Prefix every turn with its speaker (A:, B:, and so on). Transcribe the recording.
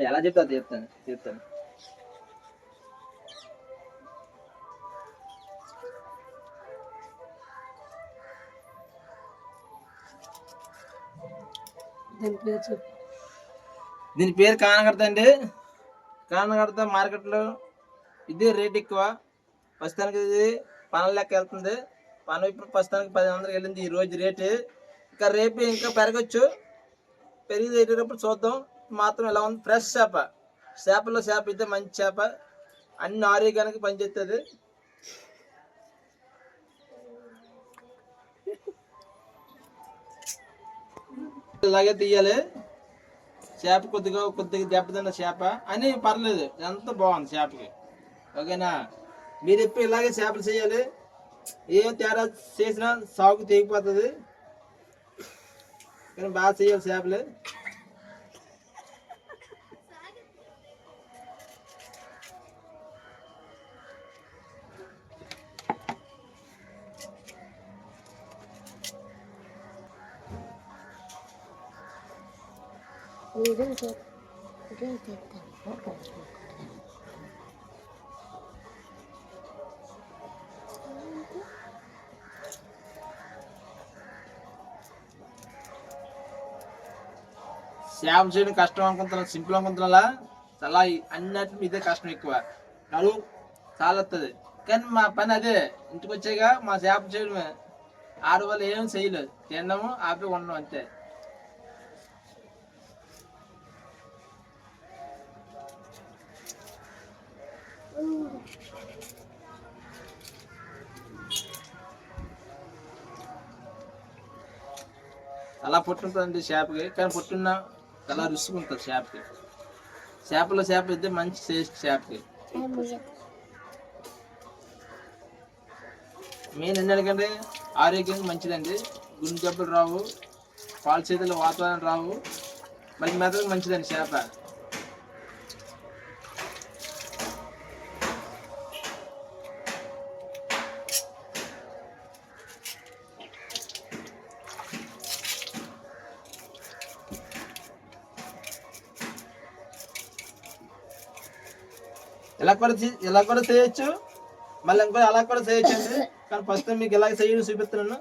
A: ఎలా చెప్తా చెప్తాను చెప్తాను. దీని పేరు కానకర్త అండి. కానకర్త మార్కెట్లో ఇది రేట్ ఎక్కువ. ప్రస్తుతానికి ఇది పనుల లెక్క వెళ్తుంది. పను ఇప్పుడు ప్రస్తుతానికి 10,000 వెళ్ళింది ఈ రోజు రేటు. ఇంకా రేపు ఇంకా పెరగచ్చు. పెరిగి వెళ్ళేటప్పుడు చూద్దాం. మాత్రం ఎలా ఉంది, ఫ్రెష్ చేప. చేపల్లో చేప అయితే మంచి చేప, అన్ని ఆరోగ్యానికి పనిచేస్తుంది. ఇలాగే తీయాలి. చేప కొద్దిగా దెబ్బతిన్న చేప అని పర్లేదు, ఎంత బాగుంది చేపకి. ఓకేనా? మీరు ఎప్పుడు ఇలాగే చేపలు చేయాలి. ఏ తేడా చేసినా సాగు తెగిపోతుంది, కానీ బాగా చేయాలి చేపలు. చేప చేయడం కష్టం అనుకుంటున్నా, సింపుల్ అనుకుంటున్నా. చాలా అన్నిటి ఇదే కష్టం ఎక్కువ. నలుగు చాలా వస్తుంది, కానీ మా పని అదే. ఇంటికి వచ్చాక మా చేప చేయడమే. ఆడవాళ్ళు ఏం చేయలేదు, తినడము ఆపి ఉండడం అంతే. అలా పుట్టుంటుంది చేపకి, కానీ పుట్టున్న చాలా రుసుకుంటుంది చేపకి. చేపలో చేప అయితే మంచి టేస్ట్ చేపకి. మెయిన్ ఎందుకంటే ఆరోగ్యానికి మంచిదండి. గుండె జబ్బులు రావు, పాలు చేతులు వాతావరణం రావు, మళ్ళీ మెదడుకు మంచిదండి చేప. ఇలా కూడా చేయొచ్చు, మళ్ళీ ఇంకో అలా కూడా చేయొచ్చు అండి. కానీ ఫస్ట్ మీకు ఇలాగ చేయడం చూపిస్తున్నాను.